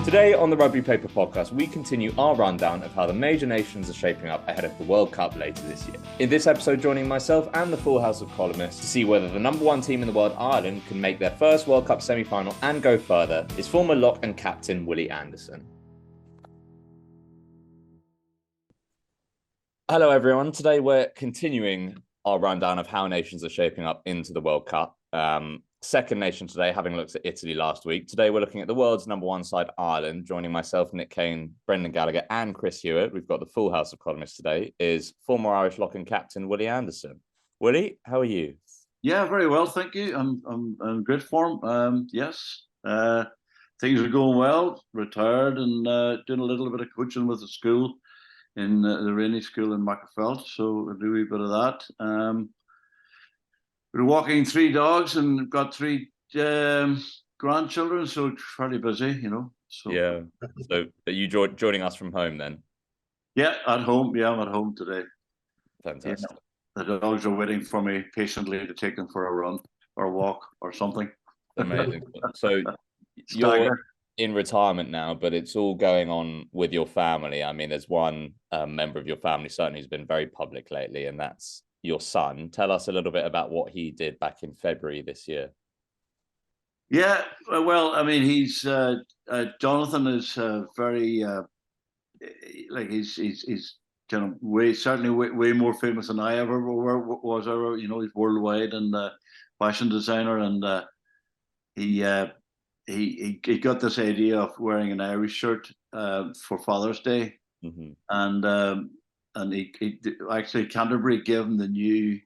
Today on the Rugby Paper Podcast, we continue our rundown of how the major nations are shaping up ahead of the World Cup later this year. In this episode, joining myself and the full house of columnists to see whether the number one team in the world, Ireland, can make their first World Cup semi-final and go further is former lock and captain Willie Anderson. Hello everyone, today we're continuing our rundown of how nations are shaping up into the World Cup. Second nation today, having looked at Italy last week. Today we're looking at the world's number one side, Ireland. Joining myself, Nick Cain, Brendan Gallagher and Chris Hewett, we've got the full house of columnists today, is former Irish lock and captain Willie Anderson. Willie, how are you? Yeah, very well, thank you. I'm in good form. Yes, things are going well. Retired and doing a little bit of coaching with the school in the Rainy School in Maccafelt, so I do a wee bit of that. We're walking 3 dogs and got 3 grandchildren, so it's fairly busy, you know. So yeah. So are you joining us from home then? Yeah, at home. Yeah, I'm at home today. Fantastic. Yeah. The dogs are waiting for me patiently to take them for a run or a walk or something. Amazing. So you're in retirement now, but it's all going on with your family. I mean, there's one member of your family certainly who's been very public lately, and that's your son. Tell us a little bit about what he did back in February this year. Yeah, well, I mean, he's Jonathan is very like he's kind of way more famous than I ever was. You know, he's worldwide and fashion designer, and he got this idea of wearing an Irish shirt for Father's Day, and he actually Canterbury gave him the new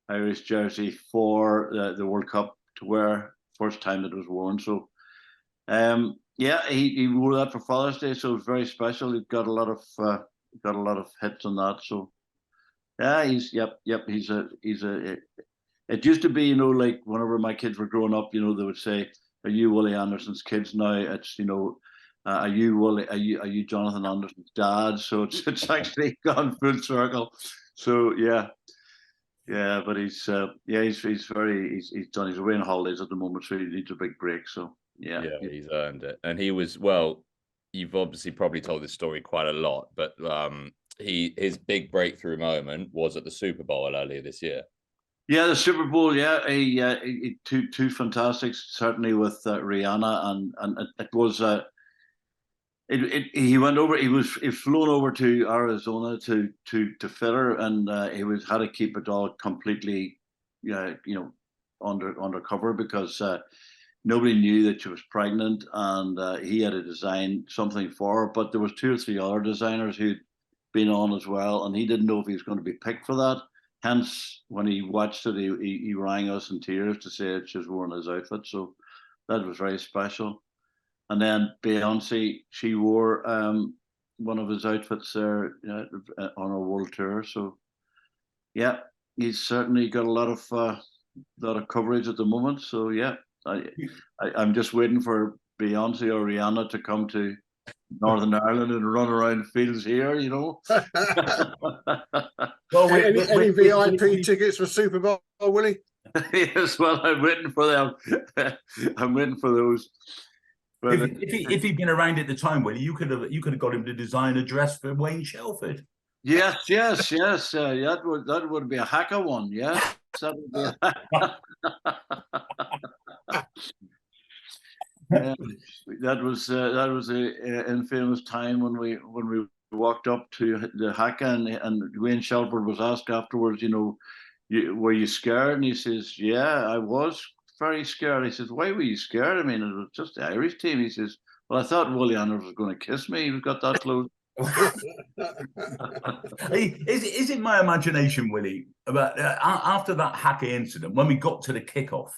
Irish jersey for the World Cup to wear, first time that it was worn. So yeah, he wore that for Father's Day, so it was very special. He got a lot of hits on that. So yeah, he's a it used to be, you know, like whenever my kids were growing up, you know, they would say, "Are you Willie Anderson's kids now?" It's, you know, are you Jonathan Anderson's dad? So it's actually gone full circle. So yeah, but he's done. He's away on holidays at the moment, so he needs a big break. So yeah, he's earned it. And he was, well, you've obviously probably told this story quite a lot, but his big breakthrough moment was at the Super Bowl earlier this year. Yeah, the Super Bowl. Yeah, he two fantastics, certainly with Rihanna, and it was. He went over. He was flown over to Arizona to fit her, and he had to keep it all completely, undercover because nobody knew that she was pregnant, and he had to design something for her. But there was 2 or 3 other designers who'd been on as well, and he didn't know if he was going to be picked for that. Hence, when he watched it, he rang us in tears to say that she was wearing his outfit. So that was very special. And then Beyonce, she wore one of his outfits there on a world tour. So yeah, he's certainly got a lot of coverage at the moment. So yeah, I'm just waiting for Beyonce or Rihanna to come to Northern Ireland and run around fields here, you know. Well, any VIP tickets for Super Bowl, Willie? Yes, well, I'm waiting for them. I'm waiting for those. But if he'd been around at the time, Willie, you could have got him to design a dress for Wayne Shelford. Yes. That would be a Haka one. Yeah, that would be. That was an infamous time when we walked up to the Haka, and Wayne Shelford was asked afterwards, you know, were you scared? And he says, yeah, I was very scared. He says, why were you scared? I mean, it was just the Irish team. He says, well, I thought Willie Anderson was going to kiss me. He got that close. Is it my imagination, Willie, about after that Haka incident, when we got to the kickoff,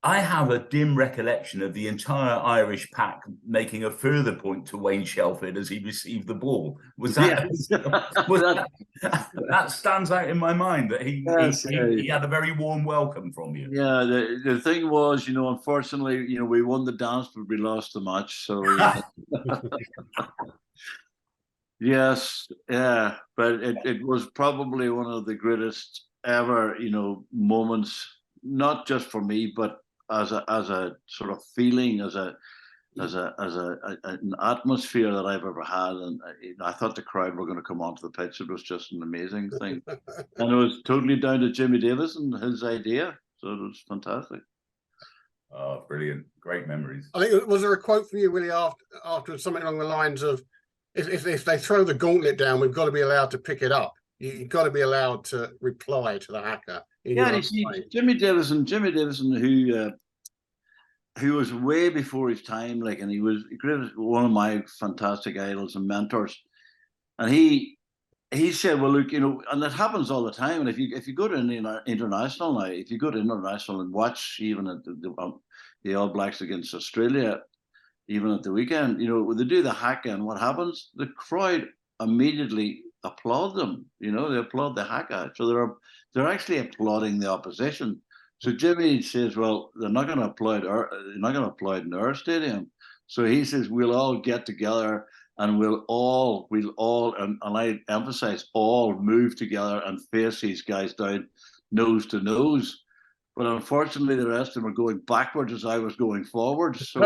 I have a dim recollection of the entire Irish pack making a further point to Wayne Shelford as he received the ball. Was that that stands out in my mind that he had a very warm welcome from you? Yeah, the thing was, you know, unfortunately, you know, we won the dance, but we lost the match. So yes, yeah, but it was probably one of the greatest ever, you know, moments, not just for me, but as a sort of feeling, as a an atmosphere that I've ever had, and I thought the crowd were going to come onto the pitch. It was just an amazing thing, and it was totally down to Jimmy Davis and his idea. So it was fantastic. Oh, brilliant! Great memories. I think, was there a quote from you, Willie, after something along the lines of, if they throw the gauntlet down, we've got to be allowed to pick it up. You've got to be allowed to reply to the Haka. Yeah, you see, Jimmy Davison, who was way before his time, like, and he was one of my fantastic idols and mentors. And he said, well, look, and it happens all the time. And if you go to international now, if you go to international and watch even at the All Blacks against Australia, even at the weekend, when they do the Haka, and what happens? The crowd immediately applaud them. They applaud the Haka. So they're actually applauding the opposition. So Jimmy says, well, they're not going to applaud in our stadium. So he says, we'll all get together and we'll all, and I emphasize all, move together and face these guys down nose to nose. But unfortunately, the rest of them are going backwards as I was going forward. So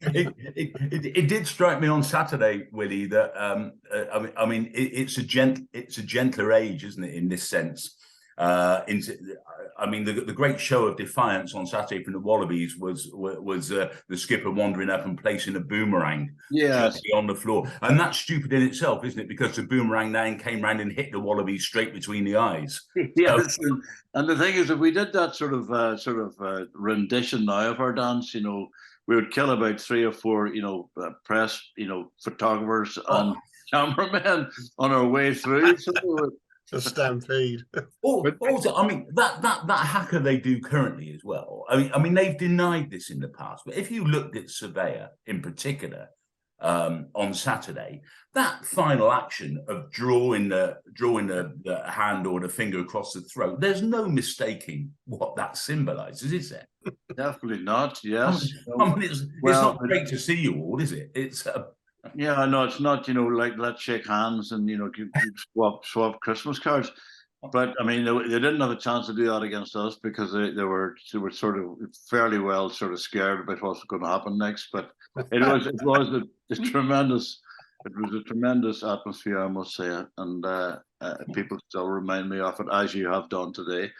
it did strike me on Saturday, Willie, that I mean, it's a gentler age, isn't it, in this sense? I mean, the great show of defiance on Saturday from the Wallabies was the skipper wandering up and placing a boomerang on the floor, and that's stupid in itself, isn't it? Because the boomerang then came round and hit the Wallabies straight between the eyes. Yes, and the thing is, if we did that sort of rendition now of our dance, we would kill about 3 or 4, press, photographers and cameramen on our way through. So a stampede. Also, I mean, that Haka they do currently as well. I mean, they've denied this in the past, but if you looked at Surveyor in particular on Saturday, that final action of drawing the hand or the finger across the throat, there's no mistaking what that symbolises, is there? Definitely not. Yes. I mean, it's not great to see you all, is it? It's yeah, no, it's not, like, let's shake hands and, swap Christmas cards. But I mean, they didn't have a chance to do that against us because they were sort of fairly well sort of scared about what's going to happen next. But it was a tremendous atmosphere, I must say, and people still remind me of it, as you have done today.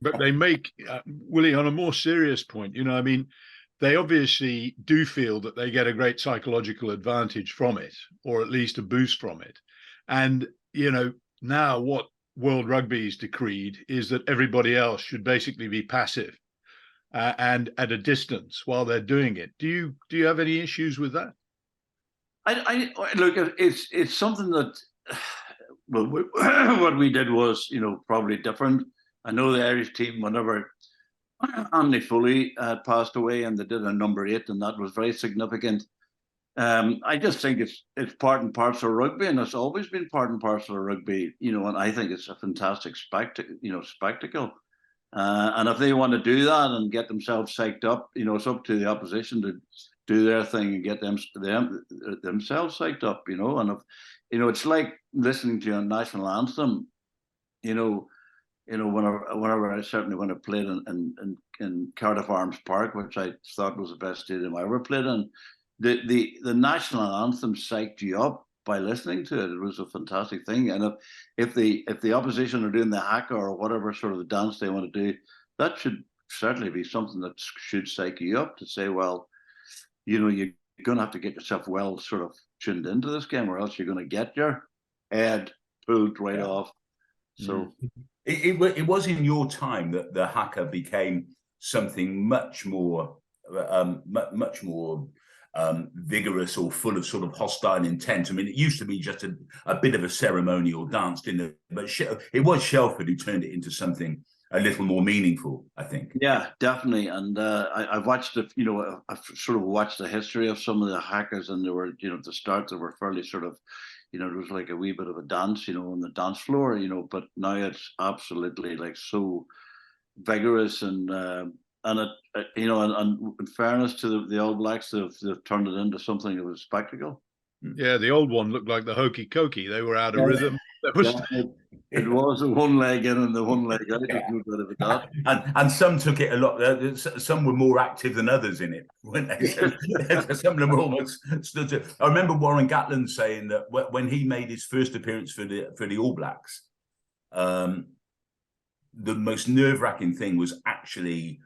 But they make Willie, on a more serious point, I mean, they obviously do feel that they get a great psychological advantage from it, or at least a boost from it. And, now what World Rugby's decreed is that everybody else should basically be passive and at a distance while they're doing it. Do you have any issues with that? I look, it's something that, well, what we did was, probably different. I know the Irish team, whenever Andy Foley passed away, and they did a number 8, and that was very significant. I just think it's part and parcel of rugby, and it's always been part and parcel of rugby. And I think it's a fantastic spectacle. And if they want to do that and get themselves psyched up, it's up to the opposition to do their thing and get themselves psyched up. And if it's like listening to a national anthem. Whenever I certainly when I played in Cardiff Arms Park, which I thought was the best stadium I ever played in, the national anthem psyched you up by listening to it. It was a fantastic thing. And if the opposition are doing the Haka or whatever sort of the dance they want to do, that should certainly be something that should psych you up to say, well, you're going to have to get yourself well sort of tuned into this game, or else you're going to get your head pulled right off. So. It was in your time that the Haka became something much more vigorous or full of sort of hostile intent. I mean, it used to be just a bit of a ceremonial dance, didn't it? But it was Shelford who turned it into something a little more meaningful, I think. Yeah, definitely. And I've watched I've sort of watched the history of some of the Hakas, and they were, at the start, they were fairly sort of, it was like a wee bit of a dance, on the dance floor, but now it's absolutely like so vigorous and it, and in fairness to the All Blacks, they've turned it into something of a spectacle. Yeah, the old one looked like the hokey cokey. They were out of rhythm. It was a one leg in and the one leg out. There's no doubt about that. And some took it a lot. Some were more active than others in it, weren't they? Some of them were almost stood to. I remember Warren Gatland saying that when he made his first appearance for the All Blacks, the most nerve-wracking thing was actually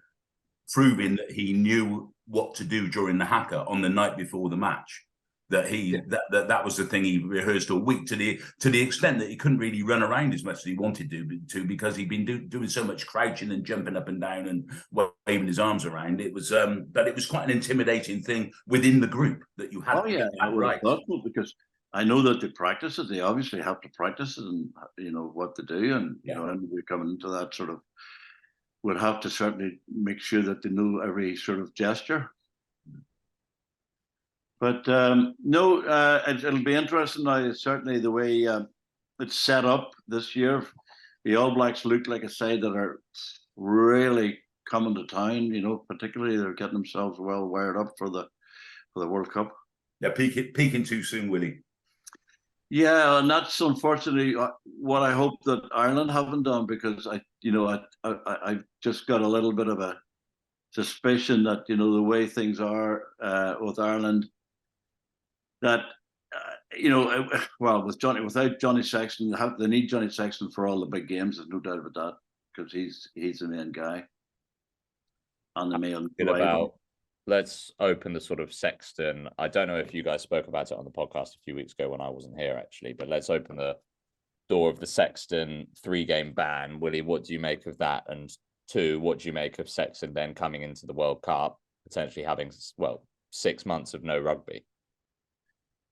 proving that he knew what to do during the Haka on the night before the match. That was the thing he rehearsed all week, to the extent that he couldn't really run around as much as he wanted to because he'd been doing so much crouching and jumping up and down and waving his arms around. It was but it was quite an intimidating thing within the group that you had. Oh yeah, I would have thought so, because I know that they practice it. They obviously have to practice it, and what to do, and anybody coming into that sort of would have to certainly make sure that they know every sort of gesture. But it'll be interesting now. Certainly the way it's set up this year, the All Blacks look like a side that are really coming to town. Particularly they're getting themselves well wired up for the World Cup. Yeah, peaking too soon, Willie. Yeah, and that's unfortunately what I hope that Ireland haven't done, because I've just got a little bit of a suspicion that the way things are with Ireland, that without Johnny Sexton, they need Johnny Sexton for all the big games. There's no doubt about that, because he's the main guy and the main driver. Let's open the sort of Sexton. I don't know if you guys spoke about it on the podcast a few weeks ago when I wasn't here, actually, but let's open the door of the Sexton 3-game ban. Willie, what do you make of that? And 2, what do you make of Sexton then coming into the World Cup, potentially having 6 months of no rugby?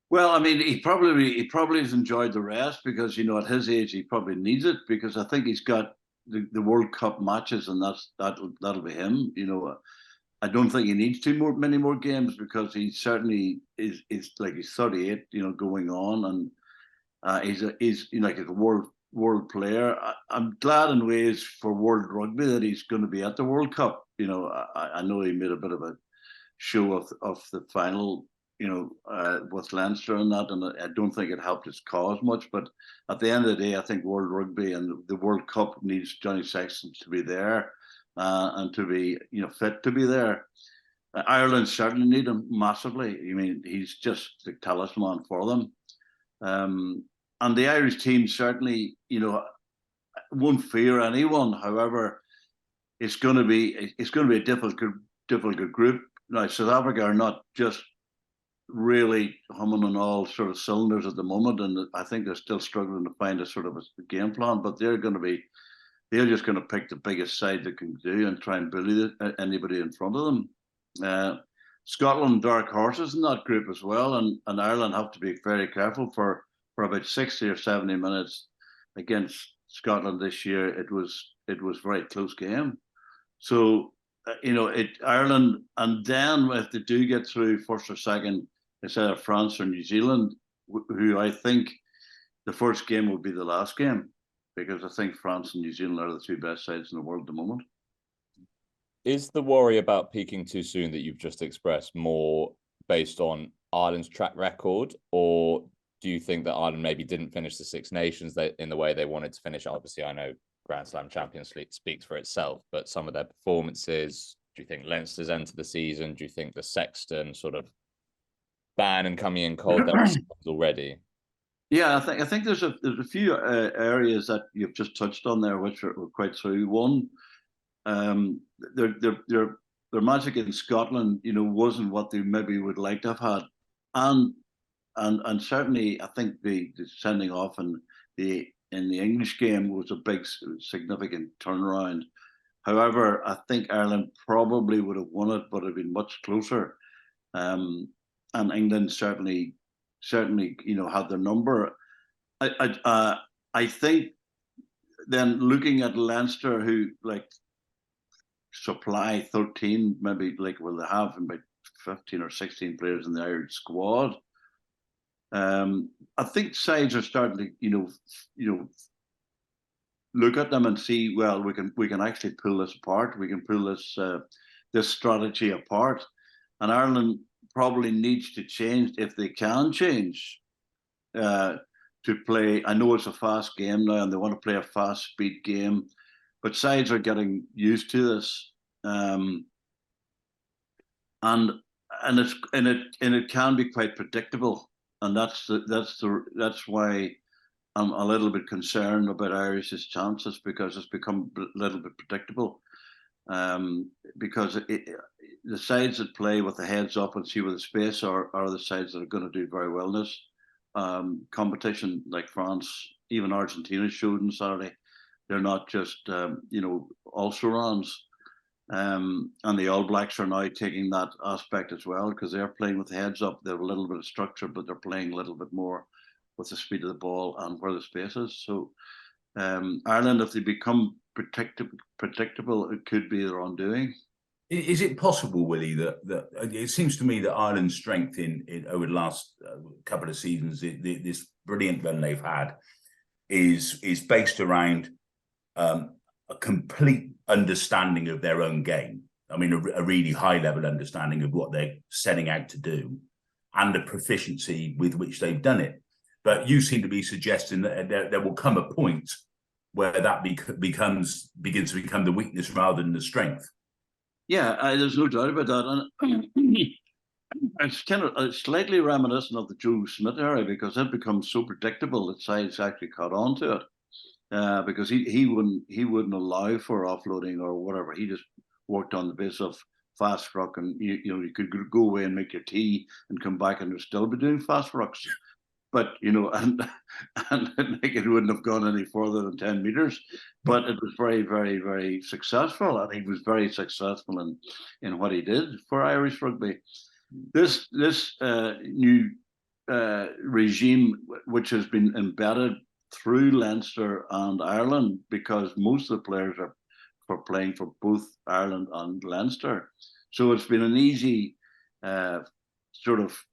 Well, I mean, he probably has enjoyed the rest, because at his age he probably needs it, because I think he's got the World Cup matches, and that'll be him. I don't think he needs many more games, because he certainly is like he's 38, going on, and he's a world player. I'm glad in ways for World Rugby that he's going to be at the World Cup. I know he made a bit of a show of the final, with Leinster and that, and I don't think it helped his cause much. But at the end of the day, I think World Rugby and the World Cup needs Johnny Sexton to be there, and to be fit to be there. Ireland certainly need him massively. I mean, he's just the talisman for them. And the Irish team certainly, won't fear anyone. However, it's going to be a difficult group. Now, South Africa are not just really humming on all sort of cylinders at the moment, and I think they're still struggling to find a sort of a game plan. But they're just going to pick the biggest side they can do and try and bully anybody in front of them. Scotland, dark horses in that group as well, and Ireland have to be very careful for about 60 or 70 minutes against Scotland this year. It was a very close game. So Ireland, and then if they do get through first or second, it's either France or New Zealand, who I think the first game will be the last game, because I think France and New Zealand are the 2 best sides in the world at the moment. Is the worry about peaking too soon that you've just expressed more based on Ireland's track record, or do you think that Ireland maybe didn't finish the Six Nations in the way they wanted to finish? Obviously, I know Grand Slam Champions League speaks for itself, but some of their performances, do you think Leinster's end to the season? Do you think the Sexton sort of ban and coming in cold that already? Yeah, I think there's a few areas that you've just touched on there which are quite true. One, their magic in Scotland, wasn't what they maybe would like to have had, and certainly I think the sending off in the English game was a big significant turnaround. However, I think Ireland probably would have won it, but it'd been much closer. And England certainly, had their number. I think then looking at Leinster, who supply 13, maybe they have about 15 or 16 players in the Irish squad. I think sides are starting to, look at them and see, well, we can actually pull this apart. We can pull this strategy apart, and Ireland probably needs to change, if they can change, to play. I know it's a fast game now, and they want to play a fast speed game, but sides are getting used to this, and it can be quite predictable, and that's why I'm a little bit concerned about Irish's chances, because it's become a little bit predictable. Because the sides that play with the heads up and see where the space are the sides that are going to do very well in this competition, like France, even Argentina showed on Saturday. They're not just also-rans. And the All Blacks are now taking that aspect as well, because they're playing with the heads up. They have a little bit of structure, but they're playing a little bit more with the speed of the ball and where the space is. So Ireland, if they become predictable, it could be their undoing. Is it possible, Willie, that it seems to me that Ireland's strength in over the last couple of seasons, this brilliant run they've had, is based around a complete understanding of their own game. I mean, a really high level understanding of what they're setting out to do and the proficiency with which they've done it. But you seem to be suggesting that there will come a point where that begins to become the weakness rather than the strength. Yeah, there's no doubt about that. And it's kind of slightly reminiscent of the Joe Smith era, because it becomes so predictable that sides actually caught on to it. Because he wouldn't allow for offloading or whatever. He just worked on the basis of fast ruck, and you could go away and make your tea and come back and still be doing fast rucks. But and like it wouldn't have gone any further than 10 meters. But it was very, very, very successful, and he was very successful in what he did for Irish rugby. This new regime, which has been embedded through Leinster and Ireland, because most of the players are playing for both Ireland and Leinster. So it's been an easy sort of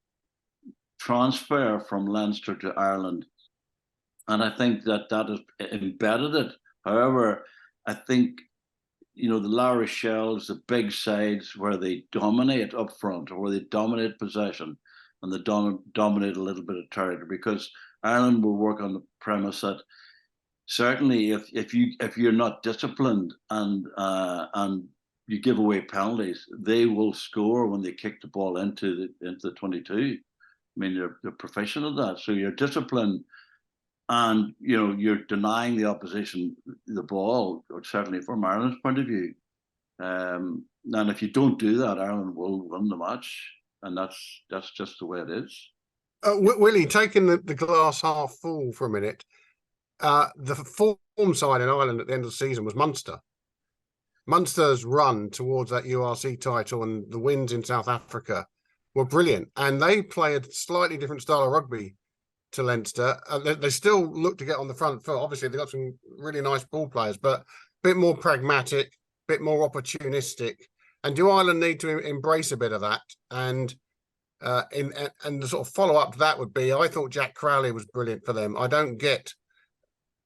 transfer from Leinster to Ireland. And I think that has embedded it. However, I think, the La Rochelles, the big sides where they dominate up front, or where they dominate possession, and they dominate a little bit of territory, because Ireland will work on the premise that certainly if you're not disciplined and you give away penalties, they will score when they kick the ball into the 22. I mean, they're proficient at that. So you're disciplined, and you're denying the opposition the ball, or certainly from Ireland's point of view. And if you don't do that, Ireland will win the match, and that's just the way it is. Willie, taking the glass half full for a minute, the form side in Ireland at the end of the season was Munster. Munster's run towards that URC title and the wins in South Africa were brilliant, and they play a slightly different style of rugby to Leinster. They still look to get on the front foot. Obviously, they've got some really nice ball players, but a bit more pragmatic, a bit more opportunistic. And do Ireland need to embrace a bit of that? And the sort of follow-up to that would be, I thought Jack Crowley was brilliant for them. I don't get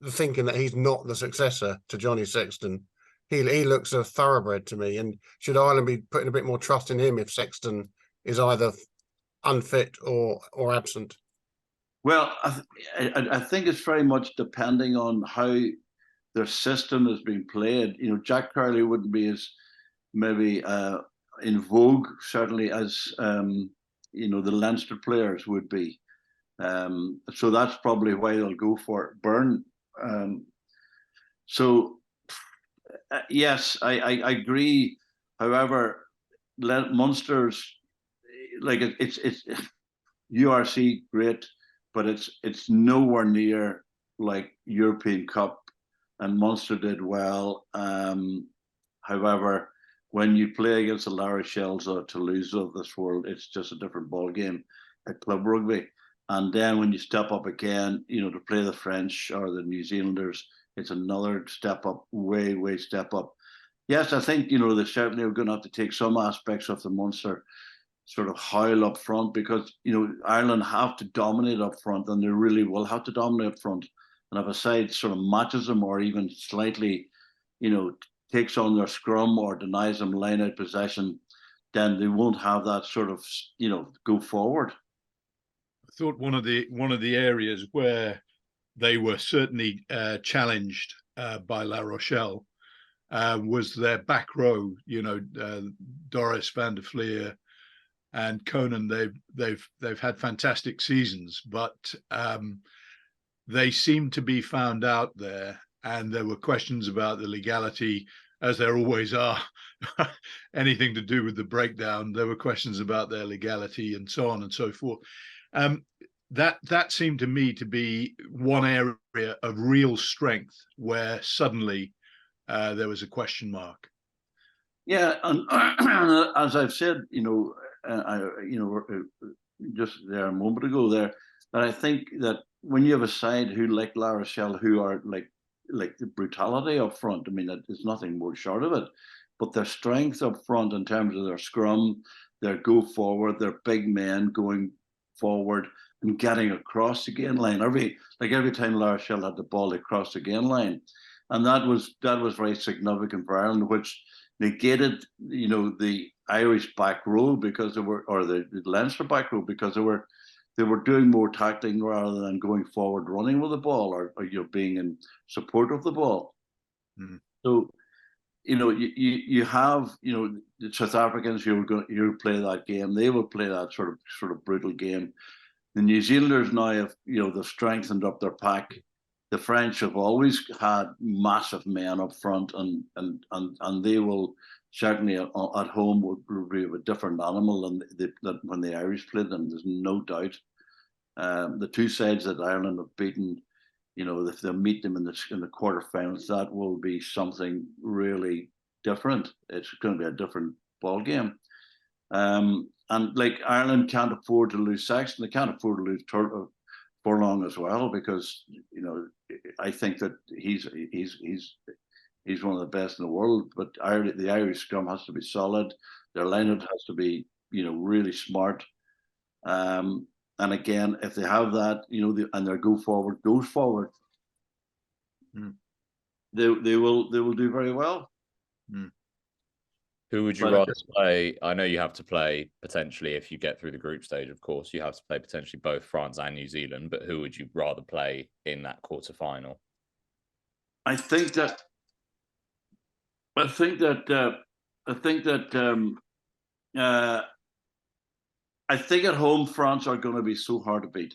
the thinking that he's not the successor to Johnny Sexton. He looks a thoroughbred to me. And should Ireland be putting a bit more trust in him if Sexton is either unfit or absent? Well, I think it's very much depending on how their system is being played. Jack Crowley wouldn't be as maybe in vogue, certainly, as the Leinster players would be. So that's probably why they'll go for Byrne. Yes, I agree. However, Munster's, like, it's URC great, but it's nowhere near like European Cup, and Munster did well. However, when you play against the La Rochelles or Toulouse of this world, it's just a different ball game at club rugby. And then when you step up again, to play the French or the New Zealanders, it's another step up, way step up. Yes, I think, they certainly are going to have to take some aspects of the Munster sort of howl up front, because, Ireland have to dominate up front, and they really will have to dominate up front. And if a side sort of matches them, or even slightly, takes on their scrum or denies them line-out possession, then they won't have that sort of, go forward. I thought one of the areas where they were certainly challenged by La Rochelle was their back row. Doris van der Fleer and Conan. They've had fantastic seasons, but they seem to be found out there, and there were questions about the legality, as there always are. Anything to do with the breakdown, there were questions about their legality and so on and so forth. That seemed to me to be one area of real strength where suddenly there was a question mark. Yeah, and as I've said, just there a moment ago there, that I think that when you have a side who, like La Rochelle, who are like the brutality up front, I mean, there's nothing more short of it, but their strength up front in terms of their scrum, their go forward, their big men going forward and getting across the gain line. Every time La Rochelle had the ball, they crossed the gain line, and that was very significant for Ireland, which negated, the Irish back row because they were, or the Leinster back row because they were doing more tackling rather than going forward, running with the ball, or being in support of the ball. Mm. So, you have, the South Africans who play that game. They will play that sort of brutal game. The New Zealanders now have, they've strengthened up their pack. The French have always had massive men up front, and they will certainly at home would be a different animal than when the Irish played them. There's no doubt. The two sides that Ireland have beaten, if they meet them in the quarterfinals, that will be something really different. It's going to be a different ball game. And like Ireland can't afford to lose Sexton. They can't afford to lose Furlong as well, because I think that he's one of the best in the world. But the Irish scrum has to be solid. Their lineup has to be really smart. And again, if they have that, and their go forward goes forward, they will do very well. Mm. Who would you rather play? I know you have to play potentially, if you get through the group stage, of course, you have to play potentially both France and New Zealand, but who would you rather play in that quarterfinal? I think that at home France are going to be so hard to beat.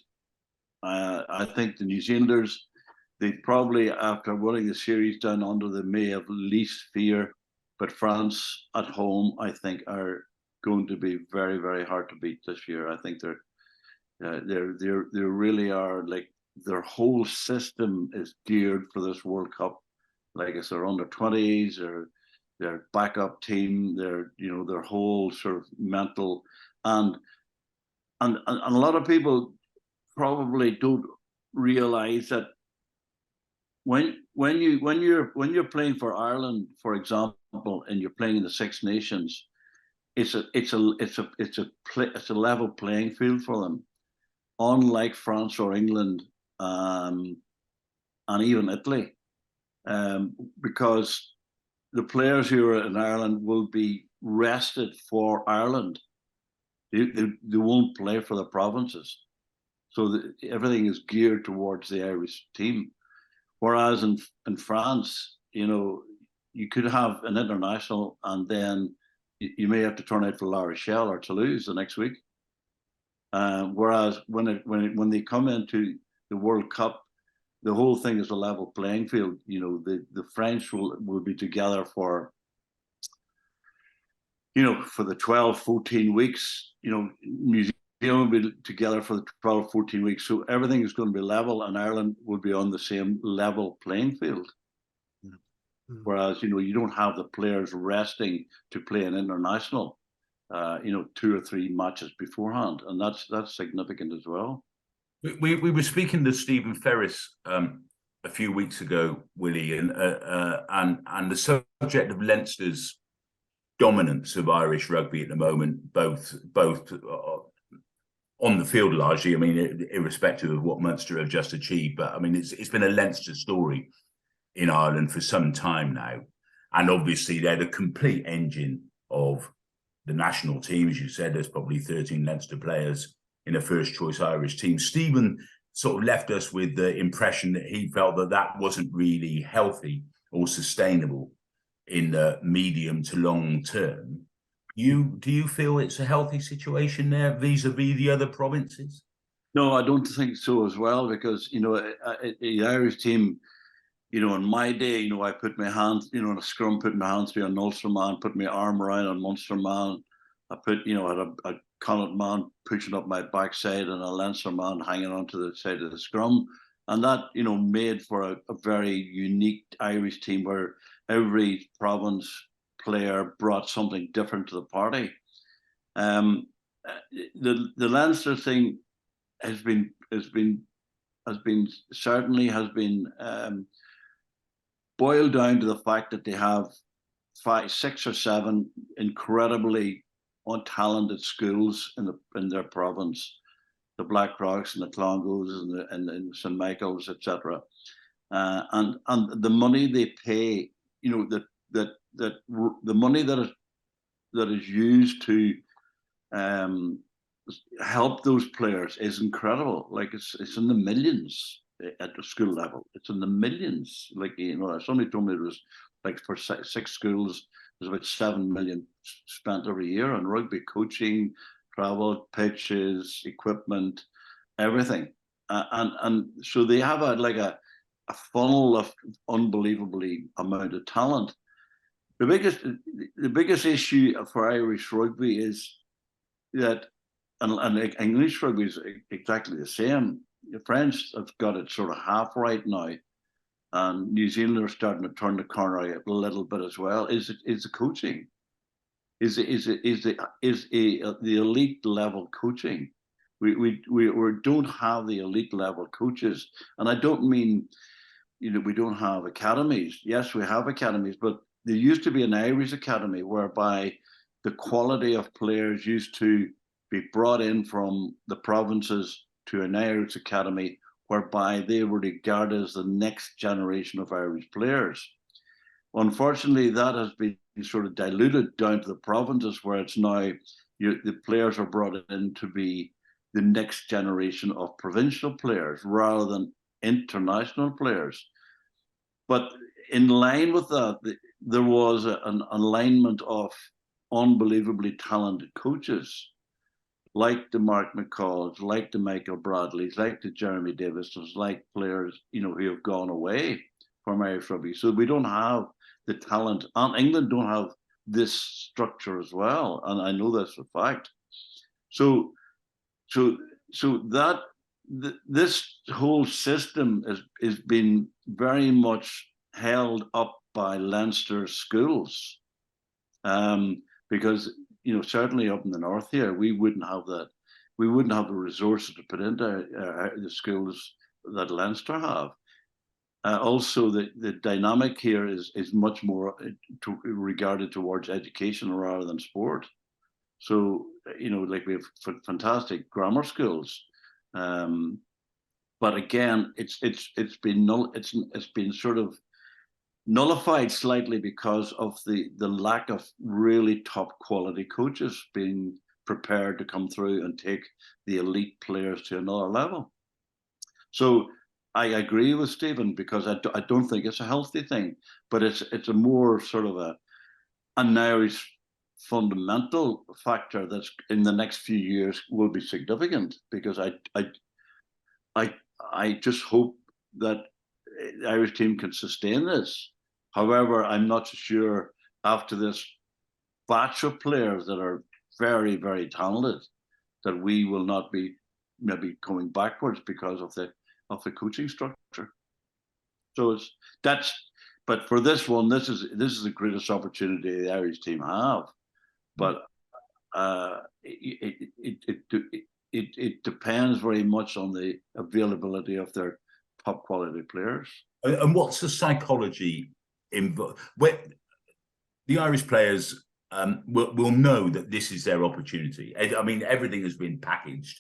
I think the New Zealanders, they probably, after winning the series down under, they may have least fear. But France at home, I think, are going to be very, very hard to beat this year. I think they really are, like, their whole system is geared for this World Cup. Like, it's their under-20s, or their backup team, their whole sort of mental, and a lot of people probably don't realize that when you're playing for Ireland, for example, and you're playing in the Six Nations, it's a level playing field for them, unlike France or England, and even Italy, because the players who are in Ireland will be rested for Ireland. They won't play for the provinces, so everything is geared towards the Irish team. Whereas in France, you could have an international, and then you may have to turn out for La Rochelle or Toulouse the next week. Whereas when they come into the World Cup, the whole thing is a level playing field. The French will be together for the 12, 14 weeks. New Zealand will be together for the 12, 14 weeks. So everything is going to be level, and Ireland will be on the same level playing field. Mm-hmm. Whereas, you don't have the players resting to play an international, 2 or 3 matches beforehand. And that's significant as well. We were speaking to Stephen Ferris a few weeks ago, Willie, and the subject of Leinster's dominance of Irish rugby at the moment, both on the field largely, I mean, irrespective of what Munster have just achieved. But I mean, it's been a Leinster story in Ireland for some time now. And obviously they're the complete engine of the national team. As you said, there's probably 13 Leinster players in a first choice Irish team. Stephen sort of left us with the impression that he felt that wasn't really healthy or sustainable in the medium to long term. Do you feel it's a healthy situation there vis-a-vis the other provinces? No, I don't think so as well, because, the Irish team, in my day, I put my hands, in a scrum, put my hands through an Ulster man, put my arm around a Munster man. I put, had a Connacht man pushing up my backside and a Leinster man hanging onto the side of the scrum. And that, made for a very unique Irish team where every province player brought something different to the party. The Leinster thing has been boiled down to the fact that they have 5, 6 or 7 incredibly untalented schools in their province, the Black Rocks and the Clongowes and the St Michael's, etc. And the money they pay, the money that is used to help those players is incredible. Like it's in the millions at the school level. It's in the millions. Like, somebody told me it was like for 6 schools, there's about 7 million spent every year on rugby, coaching, travel, pitches, equipment, everything. And so they have a funnel of unbelievably amount of talent. The biggest issue for Irish rugby is that, and English rugby is exactly the same. The French have got it sort of half right now, and New Zealand are starting to turn the corner a little bit as well. Is the coaching? Is the elite level coaching? We don't have the elite level coaches, and I don't mean we don't have academies. Yes, we have academies, but there used to be an Irish academy whereby the quality of players used to be brought in from the provinces to an Irish academy, whereby they were regarded as the next generation of Irish players. Unfortunately, that has been sort of diluted down to the provinces, where it's now the players are brought in to be the next generation of provincial players rather than international players. But in line with that, there was an alignment of unbelievably talented coaches, like the Mark McCalls, like the Michael Bradleys, like the Jeremy Davisons, like players who have gone away from Irish rugby. So we don't have the talent, and England don't have this structure as well, and I know that's a fact. So that this whole system is been very much held up by Leinster schools, because certainly up in the north here, we wouldn't have that. We wouldn't have the resources to put into the schools that Leinster have. Also, the dynamic here is much more regarded towards education rather than sport. So like we have fantastic grammar schools, but again, it's been sort of nullified slightly because of the lack of really top quality coaches being prepared to come through and take the elite players to another level. So I agree with Stephen, because I don't think it's a healthy thing, but it's a more sort of an Irish fundamental factor that's in the next few years will be significant, because I just hope that the Irish team can sustain this. However, I'm not sure after this batch of players that are very, very talented that we will not be maybe going backwards because of the coaching structure. So but for this one, this is the greatest opportunity the Irish team have. But it depends very much on the availability of their top quality players. And what's the psychology involved? The Irish players will know that this is their opportunity. I mean, everything has been packaged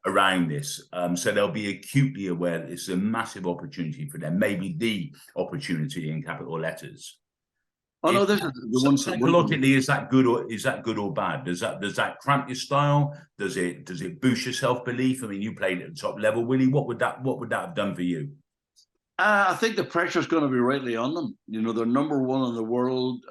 around this, so they'll be acutely aware that it's a massive opportunity for them, maybe the opportunity in capital letters. Oh no, this is the one. Psychologically, is that good or bad? Does that cramp your style? Does it boost your self-belief? I mean, you played at the top level, Willie. What would that have done for you? I think the pressure is going to be rightly on them. They're number one in the world.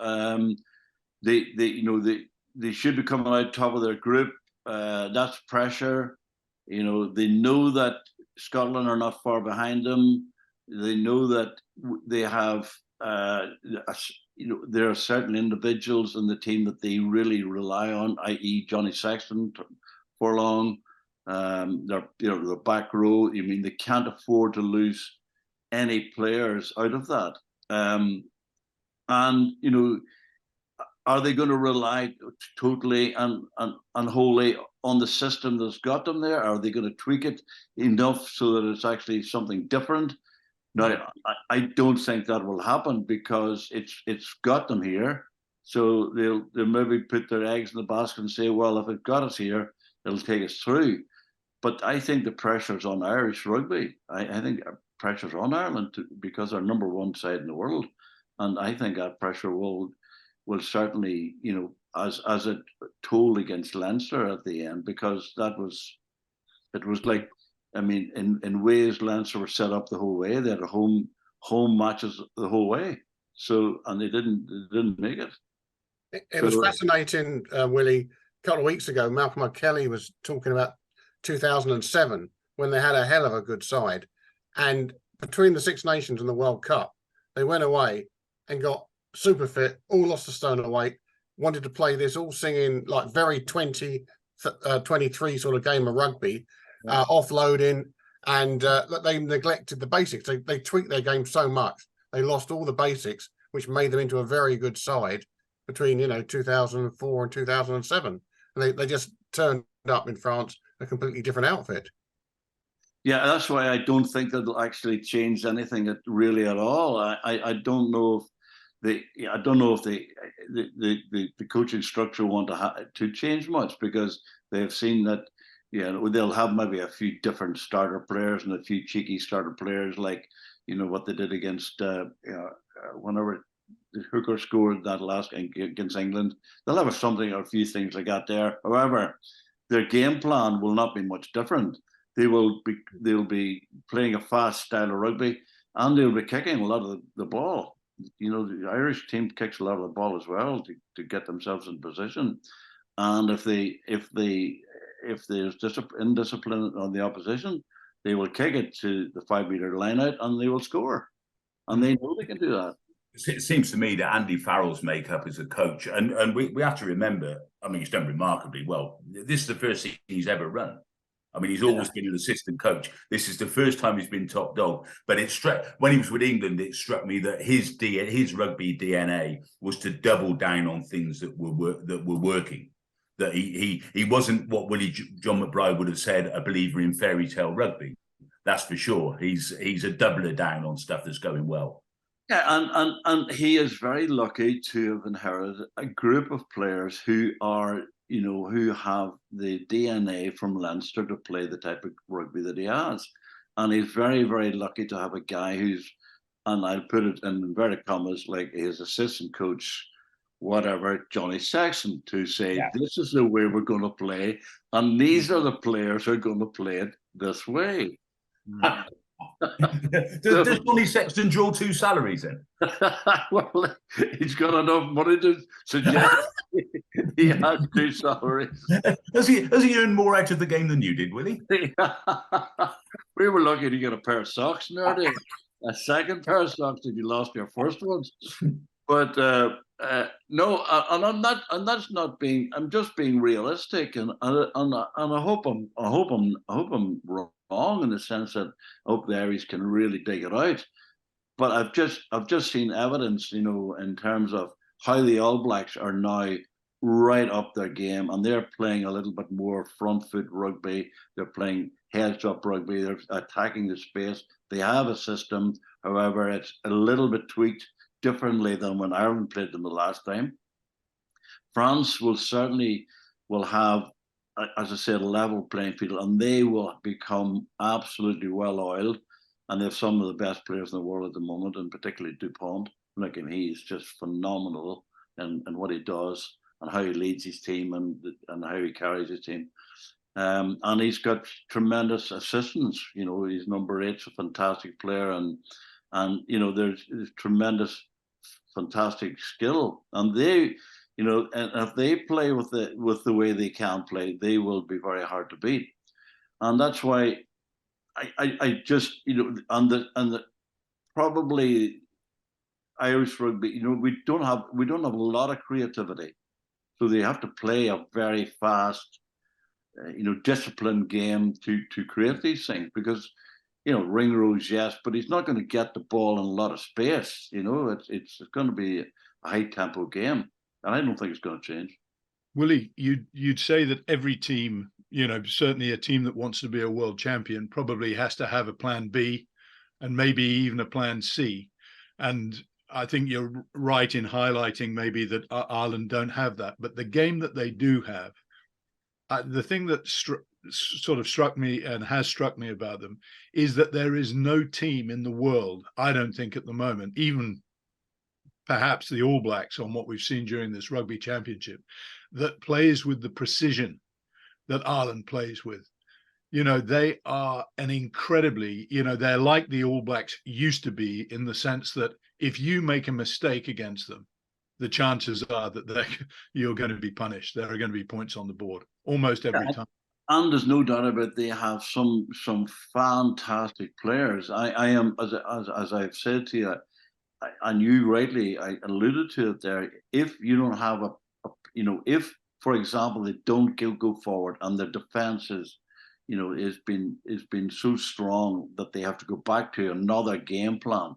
They should be coming out top of their group. That's pressure. They know that Scotland are not far behind them. They know that they have. There are certain individuals in the team that they really rely on, i.e., Johnny Sexton, Furlong. The back row. I mean, they can't afford to lose any players out of that. Are they going to rely totally and wholly on the system that's got them there? Are they going to tweak it enough so that it's actually something different? Now, I don't think that will happen because it's got them here. So they'll maybe put their eggs in the basket and say, well, if it got us here, it'll take us through. But I think the pressure's on Irish rugby. I think pressure's on Ireland because they're number one side in the world. And I think that pressure will certainly, as it told against Leinster at the end, because it was like, I mean, in ways, Leinster were set up the whole way. They had a home matches the whole way. So, and they didn't make it. It was fascinating, Willie. A couple of weeks ago, Malcolm O'Kelly was talking about 2007 when they had a hell of a good side. And between the Six Nations and the World Cup, they went away and got super fit, all lost a stone of weight, wanted to play this, all singing like very 23 sort of game of rugby, offloading, and they neglected the basics. They tweaked their game so much. They lost all the basics, which made them into a very good side between 2004 and 2007. And they just turned up in France a completely different outfit. Yeah, that's why I don't think that they'll actually change anything really at all. I don't know if the coaching structure want to change much because they've seen that they'll have maybe a few different starter players and a few cheeky starter players like what they did against whenever the hooker scored that last against England. They'll have something or a few things like that there. However, their game plan will not be much different. They'll be playing a fast style of rugby, and they'll be kicking a lot of the ball. The Irish team kicks a lot of the ball as well to get themselves in position. And if there's indiscipline on the opposition, they will kick it to the 5-meter line out, and they will score. And they know they can do that. It seems to me that Andy Farrell's makeup as a coach, and we have to remember, I mean, he's done remarkably well. This is the first season he's ever run. I mean, he's always been an assistant coach. This is the first time he's been top dog. But when he was with England, it struck me that his rugby DNA was to double down on things that were working. That he wasn't what John McBride would have said, a believer in fairy tale rugby. That's for sure. He's a doubler down on stuff that's going well. Yeah, and he is very lucky to have inherited a group of players who are, who have the DNA from Leinster to play the type of rugby that he has. And he's very, very lucky to have a guy who's, and I'll put it in inverted commas, like his assistant coach, whatever, Johnny Sexton, to say, this is the way we're going to play. And these are the players who are going to play it this way. Does Johnny Sexton draw 2 salaries then? Well, he's got enough money to suggest he has 2 salaries. Has he earned more out of the game than you did, Willie? We were lucky to get a pair of socks nowadays. A second pair of socks if you lost your first ones. But no, and that's not being. I'm just being realistic, and I hope I'm wrong in the sense that I hope the Irish can really dig it out. But I've just seen evidence, in terms of how the All Blacks are now right up their game, and they're playing a little bit more front foot rugby. They're playing heads up rugby. They're attacking the space. They have a system, however, it's a little bit tweaked differently than when Ireland played them the last time. France will have, as I said, a level playing field, and they will become absolutely well oiled. And they have some of the best players in the world at the moment, and particularly Dupont. Look, and he's just phenomenal in what he does and how he leads his team and how he carries his team. And he's got tremendous assistance. His number 8's a fantastic player, and there's tremendous, fantastic skill. And they, and if they play with the way they can play, they will be very hard to beat. And that's why I just probably Irish rugby, we don't have a lot of creativity, so they have to play a very fast, disciplined game to create these things. Because Ringrose, yes, but he's not going to get the ball in a lot of space. It's going to be a high tempo game, and I don't think it's going to change. Willie, you'd say that every team, certainly a team that wants to be a world champion, probably has to have a plan B, and maybe even a plan C. And I think you're right in highlighting maybe that Ireland don't have that. But the game that they do have, the thing that sort of struck me and has struck me about them is that there is no team in the world, I don't think at the moment, even perhaps the All Blacks on what we've seen during this rugby championship, that plays with the precision that Ireland plays with. They are an incredibly, they're like the All Blacks used to be, in the sense that if you make a mistake against them, the chances are that you're going to be punished. There are going to be points on the board almost every time. And there's no doubt about they have some fantastic players. I am, as I've said to you, and you rightly, I alluded to it there. If you don't have if, for example, they don't go forward and their defence is been so strong that they have to go back to another game plan.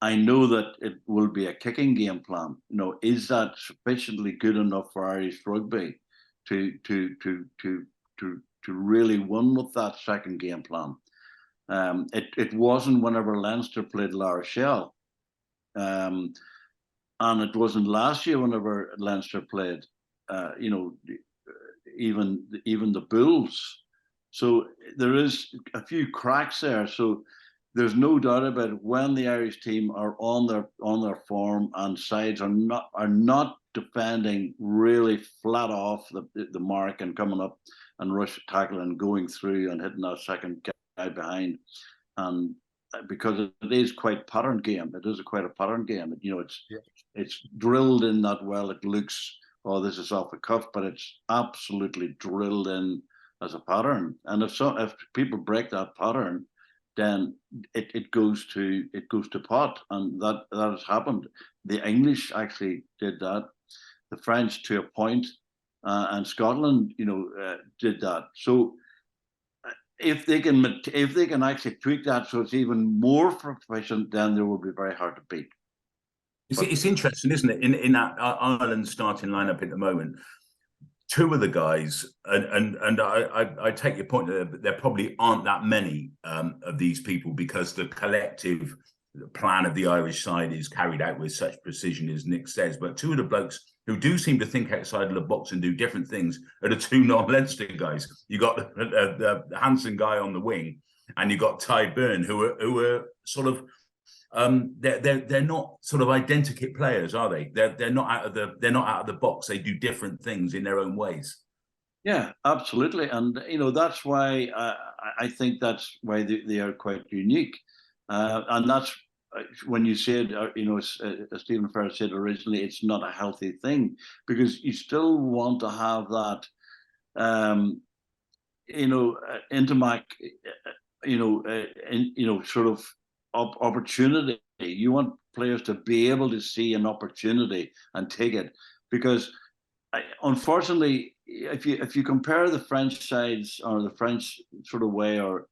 I know that it will be a kicking game plan. Is that sufficiently good enough for Irish rugby to really win with that second game plan? It wasn't whenever Leinster played La Rochelle, and it wasn't last year whenever Leinster played. Even the Bulls. So there is a few cracks there. So there's no doubt about it, when the Irish team are on their form and sides are not defending really flat off the mark and coming up and rush tackle and going through and hitting that second guy behind. And because it is quite pattern game, it is quite a pattern game. It's drilled in that well. It looks, oh, this is off the cuff, but it's absolutely drilled in as a pattern. And if people break that pattern, then it goes to pot, and that has happened. The English actually did that, the French to a point, and Scotland, did that. So if they can actually tweak that so it's even more proficient, then they will be very hard to beat. It's interesting, isn't it? In that Ireland starting lineup at the moment, two of the guys, and I take your point that there probably aren't that many of these people, because the collective plan of the Irish side is carried out with such precision, as Nick says. But two of the blokes who do seem to think outside of the box and do different things are the two non-Leinster guys. You got the Hansen guy on the wing, and you got Ty Byrne, who are sort of they're not sort of identikit players, are they? They're not out of the box. They do different things in their own ways. Yeah, absolutely, and that's why I think that's why they are quite unique, and that's when you said as Stephen Farrell said originally, it's not a healthy thing, because you still want to have that intimate sort of opportunity. You want players to be able to see an opportunity and take it, because unfortunately, if you compare the French sides or the French sort of way or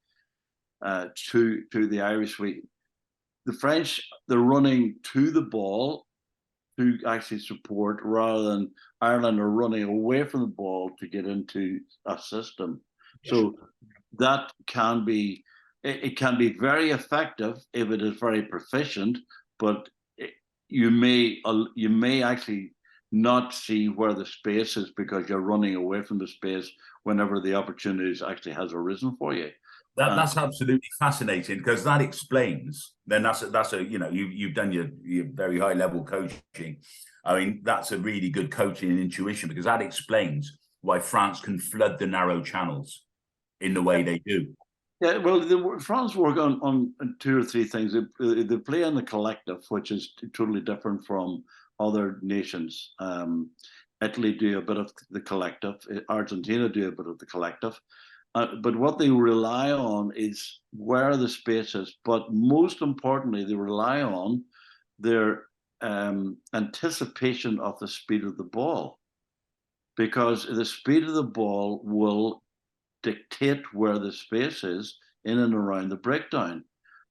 to the Irish way, the French, they're running to the ball to actually support, rather than Ireland are running away from the ball to get into a system. So that can be, it can be very effective if it is very proficient, but you may actually not see where the space is, because you're running away from the space whenever the opportunities actually has arisen for you. That's absolutely fascinating, because that explains. Then that's a you've done your very high level coaching. I mean, that's a really good coaching and intuition, because that explains why France can flood the narrow channels in the way they do. Yeah, well, France work on 2 or 3 things. They play in the collective, which is totally different from other nations. Italy do a bit of the collective. Argentina do a bit of the collective. But what they rely on is where the space is. But most importantly, they rely on their anticipation of the speed of the ball, because the speed of the ball will dictate where the space is in and around the breakdown.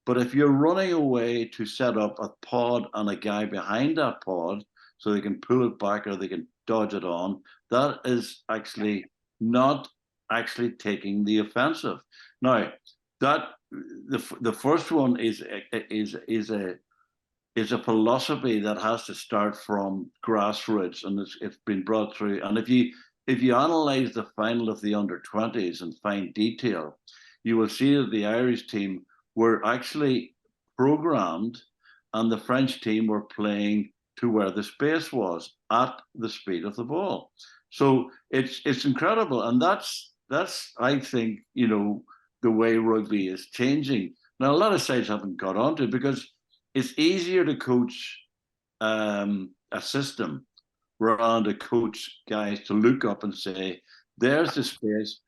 But if you're running away to set up a pod and a guy behind that pod so they can pull it back or they can dodge it on, that is actually not actually taking the offensive. Now, that the first one is a philosophy that has to start from grassroots, and it's been brought through. And if you analyze the final of the under-20s in fine detail, you will see that the Irish team were actually programmed, and the French team were playing to where the space was at the speed of the ball. So it's incredible, and that's I think the way rugby is changing now. A lot of sides haven't got onto it because it's easier to coach a system rather to coach guys to look up and say, "There's the space.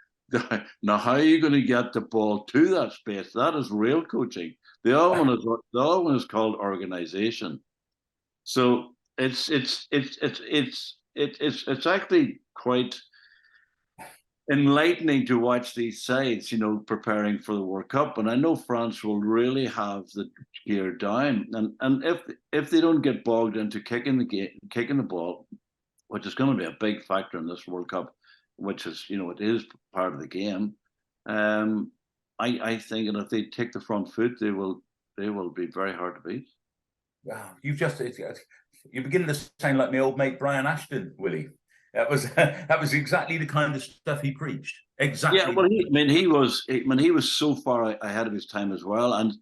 Now, how are you going to get the ball to that space?" That is real coaching. The other one is called organization. So it's actually quite enlightening to watch these sides, preparing for the World Cup. And I know France will really have the gear down. And if they don't get bogged into kicking the ball, which is going to be a big factor in this World Cup, which is, it is part of the game. I think, and if they take the front foot, they will be very hard to beat. Wow, you're beginning to sound like my old mate Brian Ashton, Willie. That was exactly the kind of stuff he preached. Exactly. Yeah, well, he was so far ahead of his time as well. And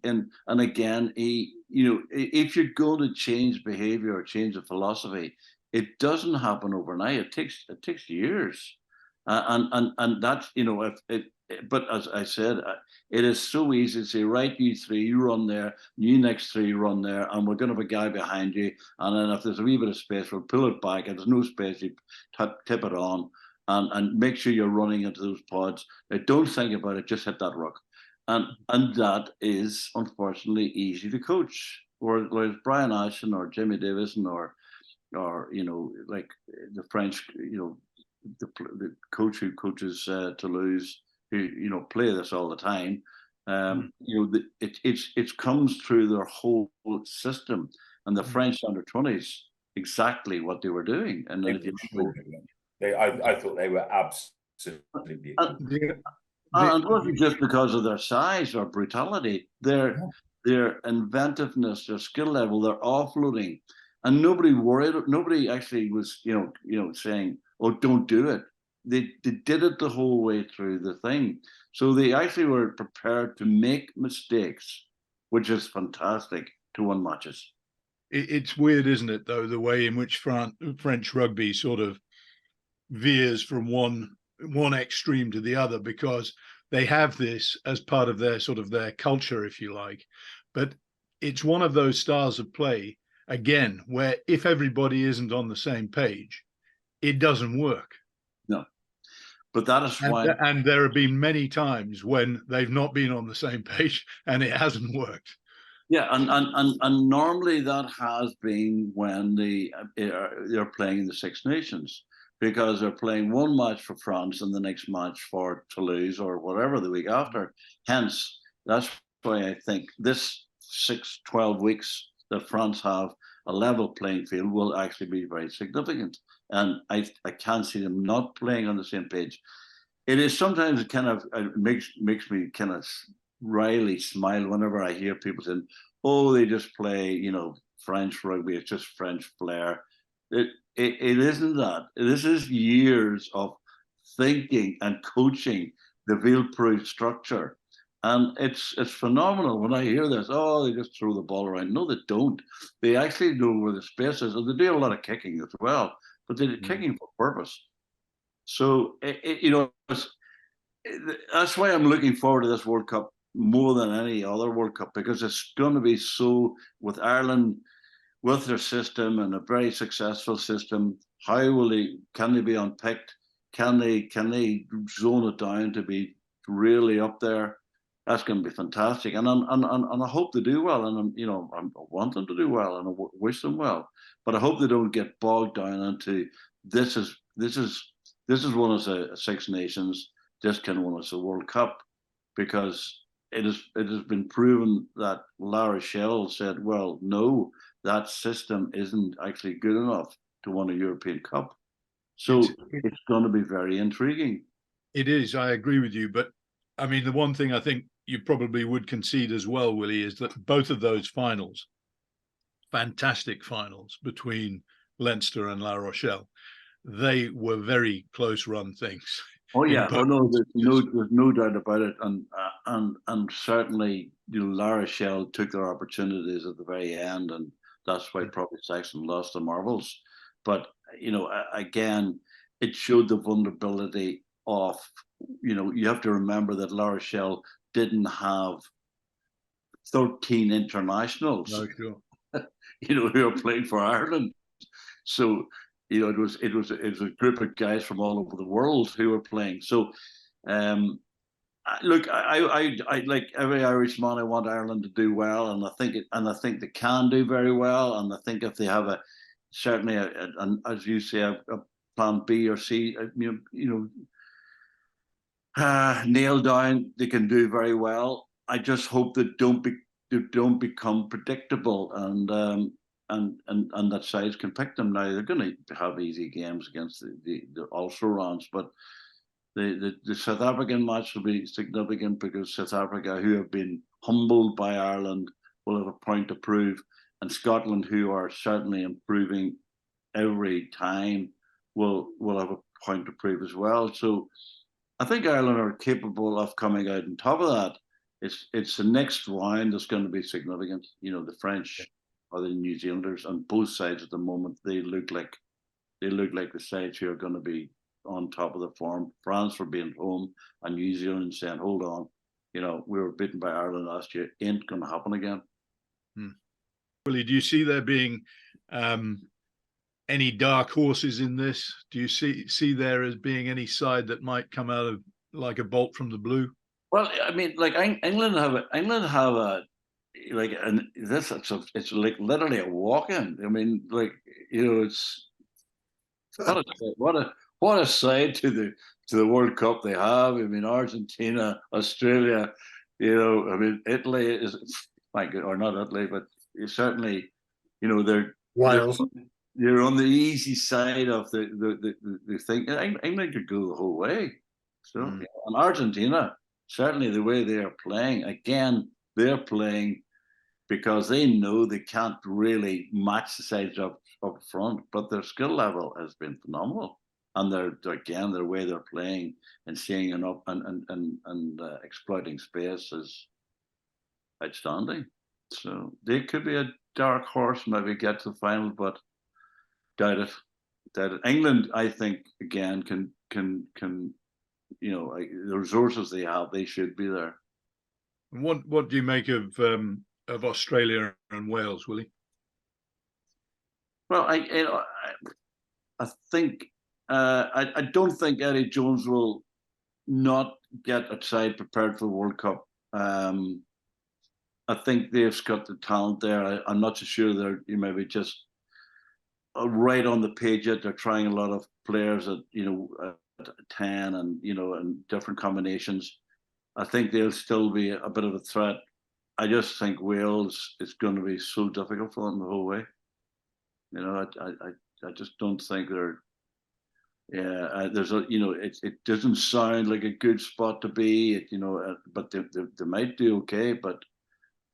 again, if you're going to change behavior or change a philosophy, it doesn't happen overnight. It takes years. And that's but as I said, it is so easy to say, right, you 3, you run there, you next 3 run there, and we're going to have a guy behind you, and then if there's a wee bit of space, we'll pull it back. If there's no space, you tip it on, and make sure you're running into those pods. Now, don't think about it, just hit that ruck, and that is unfortunately easy to coach. Whereas Brian Ashton or Jimmy Davison or like the French, the coach who coaches Toulouse, who play this all the time. It comes through their whole system, and the French under-20s exactly what they were doing. And then I thought they were absolutely. And it wasn't just because of their size or brutality. Their inventiveness, their skill level, their offloading, and nobody actually was saying, "Oh, don't do it." They did it the whole way through the thing. So they actually were prepared to make mistakes, which is fantastic to win matches. It's weird, isn't it, though, the way in which French rugby sort of veers from one extreme to the other, because they have this as part of their culture, if you like. But it's one of those styles of play, again, where if everybody isn't on the same page, it doesn't work. No. But that is why. And there have been many times when they've not been on the same page and it hasn't worked. Yeah, and normally that has been when they're playing in the Six Nations, because they're playing one match for France and the next match for Toulouse or whatever the week after. Hence, that's why I think this 12 weeks that France have a level playing field will actually be very significant. And I can't see them not playing on the same page. It is sometimes it kind of makes me kind of wryly smile whenever I hear people saying, "Oh, they just play, French rugby. It's just French flair." It isn't that. This is years of thinking and coaching the Villepreux structure, And it's phenomenal when I hear this. Oh, they just throw the ball around. No, they don't. They actually know where the space is. And they do a lot of kicking as well, but they're kicking for purpose. So, that's why I'm looking forward to this World Cup more than any other World Cup, because it's going to be so, with Ireland, with their system and a very successful system, can they be unpicked? Can they zone it down to be really up there? That's going to be fantastic, and I hope they do well, and I want them to do well, and I wish them well, but I hope they don't get bogged down into this is one of the Six Nations. This can win us a World Cup, because it has been proven that La Rochelle said, well, no, that system isn't actually good enough to win a European Cup. So it's going to be very intriguing. It is. I agree with you. But I mean, the one thing I think you probably would concede as well, Willie, is that both of those finals, fantastic finals between Leinster and La Rochelle, they were very close run things. Oh yeah, no, there's no doubt about it, and certainly La Rochelle took their opportunities at the very end, and that's why probably Saxon lost the marbles. But again, it showed the vulnerability of, you have to remember that La Rochelle didn't have 13 internationals, No, sure. who are playing for Ireland. So, it was a group of guys from all over the world who were playing. So, look, I like every Irishman. I want Ireland to do well, and I think they can do very well. And I think if they have certainly as you say, a plan B or C, nailed down, they can do very well. I just hope they don't become predictable, and that sides can pick them. Now they're going to have easy games against the Ulster rounds, but the South African match will be significant, because South Africa, who have been humbled by Ireland, will have a point to prove, and Scotland, who are certainly improving every time, will have a point to prove as well. So I think Ireland are capable of coming out on top of that. It's the next round that's going to be significant. The French or the New Zealanders, on both sides at the moment, they look like the sides who are going to be on top of the form. France for being home, and New Zealand saying, hold on, we were beaten by Ireland last year, ain't going to happen again. Willie, do you see there being any dark horses in this? Do you see there as being any side that might come out of like a bolt from the blue? Well, I mean, like England have it's like literally a walk-in. I mean, it's what a side to the World Cup they have. I mean, Argentina, Australia, I mean, Italy is, or not Italy, but certainly, they're Wales. They're on the easy side of the thing. England could go the whole way. So, and Argentina, certainly the way they are playing, again, they're playing because they know they can't really match the sides up front, but their skill level has been phenomenal. And their way they're playing and seeing and exploiting space is outstanding. So they could be a dark horse, maybe get to the final, but doubt it. England, I think, again, can the resources they have, they should be there. And what do you make of Australia and Wales, Willie? Well, I think I don't think Eddie Jones will not get a side prepared for the World Cup. I think they've got the talent there. I'm not so sure they're maybe just right on the page yet. They're trying a lot of players at 10 and and different combinations. I think they'll still be a bit of a threat. I just think Wales is going to be so difficult for them the whole way. I just don't think they're. Yeah, there's it doesn't sound like a good spot to be. But they might do okay. But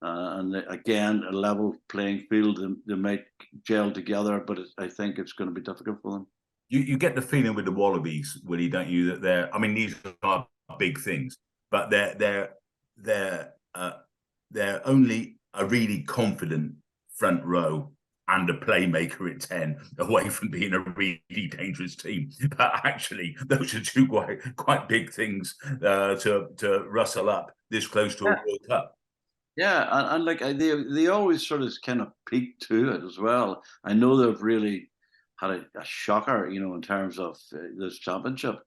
again, a level playing field, they might gel together. But I think it's going to be difficult for them. You get the feeling with the Wallabies, Willie, don't you? That these are big things, but they're they're only a really confident front row and a playmaker at 10 away from being a really dangerous team. But actually, those are two quite big things to rustle up this close to a World Cup. Yeah, and like they always sort of kind of peak to it as well. I know they've really had a shocker, in terms of this championship.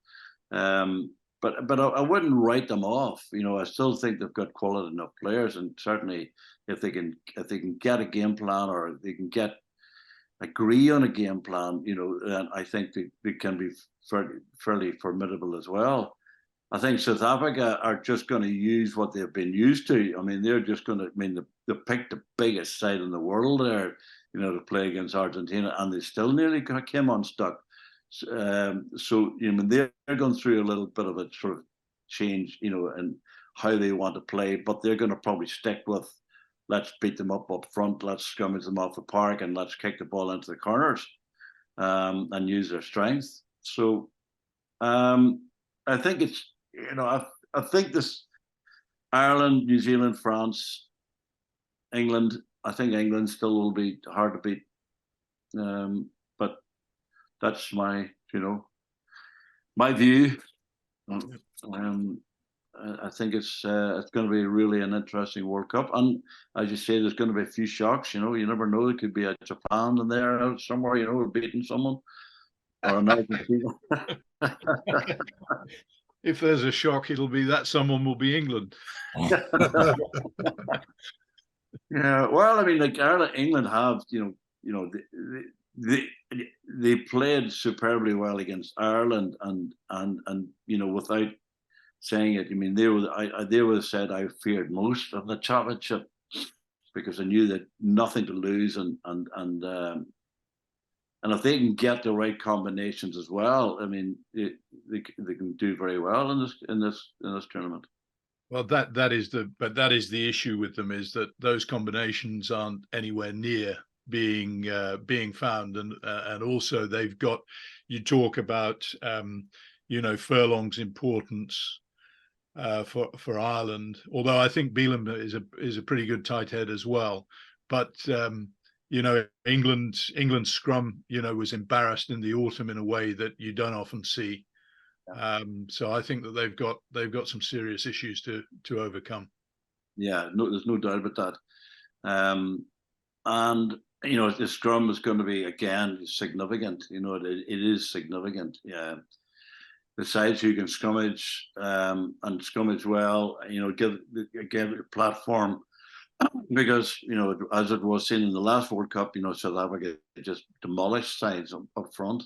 But I wouldn't write them off. I still think they've got quality enough players, and certainly if they can get a game plan, or they can agree on a game plan, then I think they can be fairly formidable as well. I think South Africa are just going to use what they've been used to. I mean, they're just going to. I mean, they picked the biggest side in the world there, to play against Argentina, and they still nearly came unstuck. So they're going through a little bit of a sort of change, and how they want to play, but they're going to probably stick with, let's beat them up front, let's scrimmage them off the park, and let's kick the ball into the corners, and use their strength. So I think it's, I think this Ireland, New Zealand, France, England. I think England still will be hard to beat, but that's my my view. I think it's going to be really an interesting World Cup, and as you say, there's going to be a few shocks. You never know. There could be a Japan in there somewhere, beating someone, or an Argentina. If there's a shock, it'll be that someone will be England. Yeah, well, I mean, like England have, they played superbly well against Ireland, and without saying it, I mean, they would have said I feared most of the championship, because I knew that nothing to lose, and if they can get the right combinations as well, I mean, they can do very well in this tournament. Well, that is the issue with them, is that those combinations aren't anywhere near being found, and also they've got, you talk about Furlong's importance for Ireland, although I think Beelum is a pretty good tight head as well, but England's scrum was embarrassed in the autumn in a way that you don't often see. So I think that they've got some serious issues to overcome. Yeah, there's no doubt about that. And the scrum is going to be again significant. It is significant. Yeah, the sides who can scrummage and scrummage well, give a platform, because as it was seen in the last World Cup, South Africa just demolished sides up front.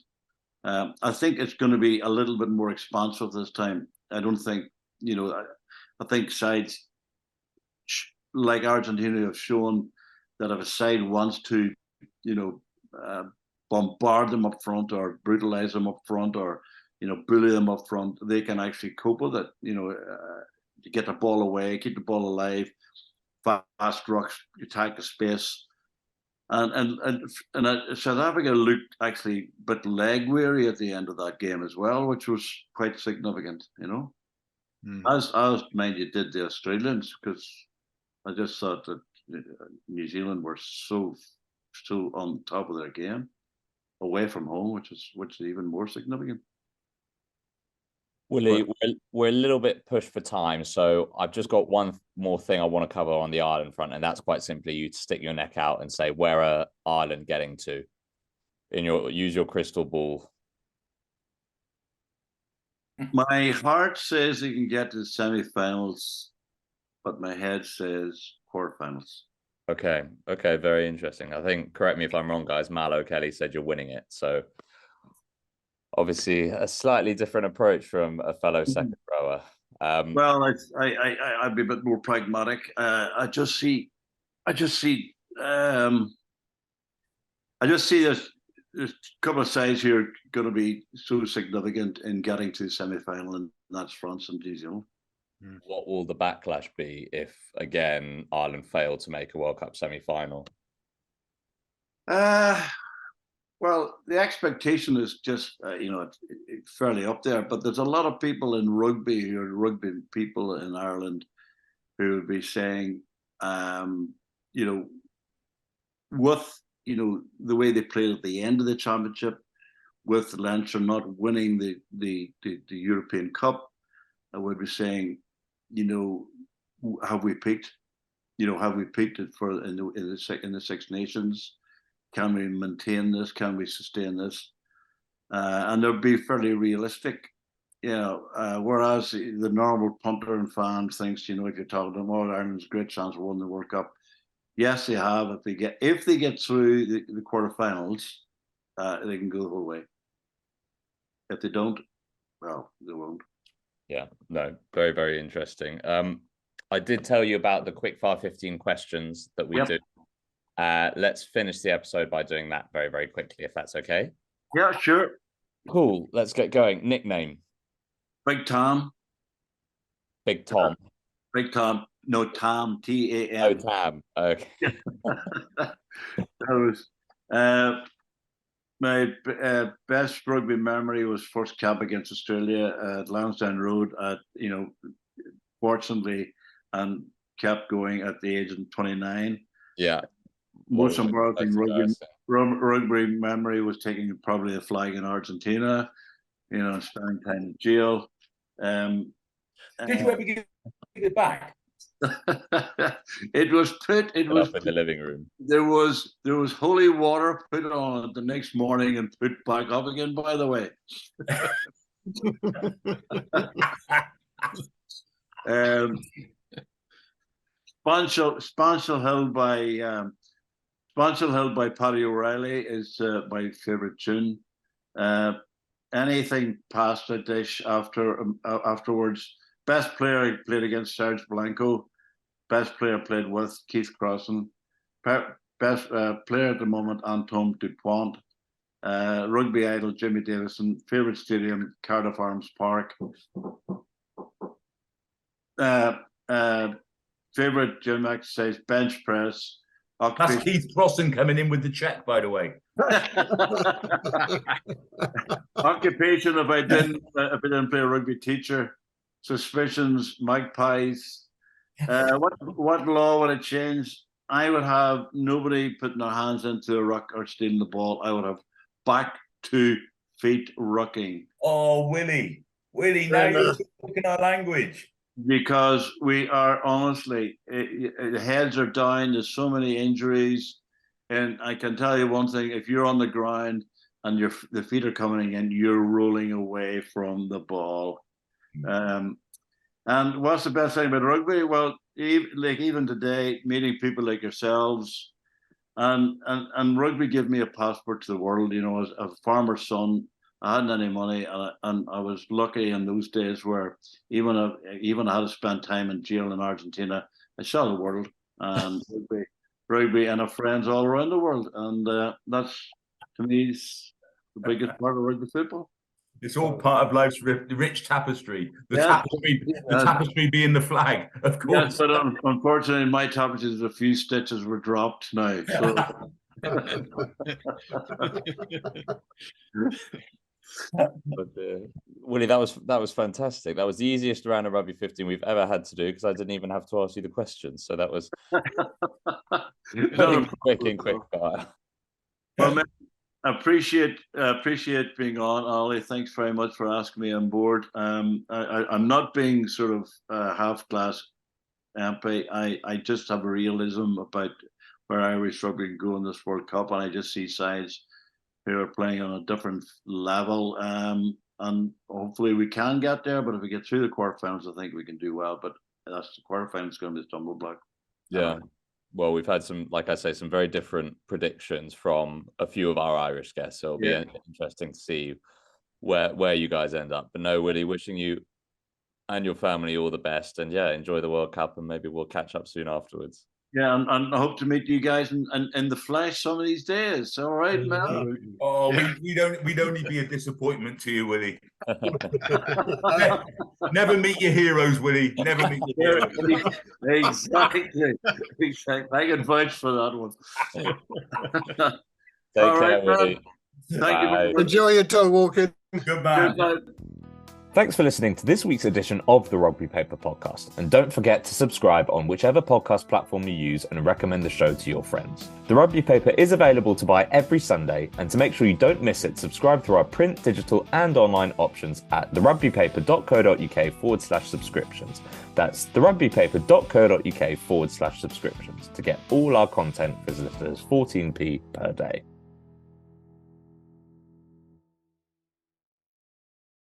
I think it's going to be a little bit more expansive this time. I don't think, I think sides like Argentina have shown that if a side wants to, bombard them up front, or brutalize them up front, or, bully them up front, they can actually cope with it, to get the ball away, keep the ball alive, fast rucks, attack the space. And South Africa looked actually a bit leg weary at the end of that game as well, which was quite significant, as mind you did the Australians, because I just thought that New Zealand were so on top of their game away from home, which is even more significant. Willie, we're a little bit pushed for time, so I've just got one more thing I want to cover on the Ireland front, and that's quite simply you to stick your neck out and say, where are Ireland getting to? Use your crystal ball. My heart says they can get to the semi-finals, but my head says quarterfinals. Okay, very interesting. I think, correct me if I'm wrong, guys, Malo Kelly said you're winning it, so obviously a slightly different approach from a fellow second rower. Well, I'd be a bit more pragmatic. I just see there's a couple of sides here are going to be so significant in getting to the semi-final, and that's France and New Zealand. What will the backlash be if, again, Ireland fail to make a World Cup semi-final? Well, the expectation is just, it's fairly up there, but there's a lot of people in rugby who are rugby people in Ireland who would be saying, with the way they played at the end of the championship, with Leinster not winning the European Cup, I would be saying, have we peaked? Have we peaked it in the Six Nations? Can we maintain this? Can we sustain this? And they'll be fairly realistic, whereas the normal punter and fan thinks, if you're talking to them, Ireland's a great chance of winning the World Cup. Yes, they have. If they get through the quarterfinals, they can go the whole way. If they don't, well, they won't. Yeah, no, very, very interesting. I did tell you about the quickfire 15 questions that we do. Let's finish the episode by doing that very, very quickly, if that's okay. Yeah, sure. Cool. Let's get going. Nickname? Big Tom. Big Tom. Big Tom. No, Tam. T-A-M. Oh, Tam. Okay. That was my best rugby memory was first cap against Australia at Lansdowne Road. Fortunately, and kept going at the age of 29. Yeah. Most embarrassing rugby memory was taking probably a flag in Argentina, spending time in jail. Did you ever give it back? It was put in the living room. There was holy water put on it the next morning and put back up again, by the way. Spansel held by Paddy O'Reilly is my favourite tune. Anything past a dish afterwards. Best player played against Serge Blanco. Best player played with Keith Crossan. Best player at the moment, Antoine Dupont. Rugby idol, Jimmy Davison. Favourite stadium, Cardiff Arms Park. Favourite gym exercise, bench press. That's Keith Crossan coming in with the check, by the way. Occupation, if I didn't play a rugby, teacher. Suspicions, magpies. What law would I change? I would have nobody putting their hands into a ruck or stealing the ball. I would have back to feet rucking. Oh, Willie, now you're talking our language. Because we are honestly, the heads are down. There's so many injuries, and I can tell you one thing: if you're on the ground and the feet are coming in, you're rolling away from the ball. And what's the best thing about rugby? Well, even today, meeting people like yourselves, and rugby gave me a passport to the world. As a farmer's son, I hadn't any money, and I was lucky in those days where even I had to spend time in jail in Argentina. I saw the world and rugby, and have friends all around the world, and that's, to me, the biggest part of rugby football. It's all part of life's rich tapestry. The tapestry being the flag, of course. Yes, but unfortunately, in my tapestries, a few stitches were dropped now. So. But, Willie, that was fantastic. That was the easiest round of Rugby 15 we've ever had to do, because I didn't even have to ask you the questions. So that was quick fire. Well, man, I appreciate being on, Ollie. Thanks very much for asking me on board. I'm not being sort of half glass empty. I just have a realism about where Irish rugby can go in this World Cup, and I just see sides who are playing on a different level, and hopefully we can get there. But if we get through the quarterfinals, I think we can do well. But that's the quarterfinals going to be a stumble block. Yeah. Well, we've had some very different predictions from a few of our Irish guests, so it'll be interesting to see where you guys end up. But no, Willie, wishing you and your family all the best, and enjoy the World Cup, and maybe we'll catch up soon afterwards. Yeah, and I hope to meet you guys in the flesh some of these days. All right, man. Oh, we'd only be a disappointment to you, Willie. Never meet your heroes, Willie. Never meet your heroes. Exactly. I can vouch for that one. Take care, Willie. Thank you. Enjoy your toe walking. Goodbye. Thanks for listening to this week's edition of the Rugby Paper Podcast, and don't forget to subscribe on whichever podcast platform you use and recommend the show to your friends. The Rugby Paper is available to buy every Sunday, and to make sure you don't miss it, subscribe through our print, digital and online options at therugbypaper.co.uk/subscriptions. That's therugbypaper.co.uk/subscriptions to get all our content for as little as 14p per day.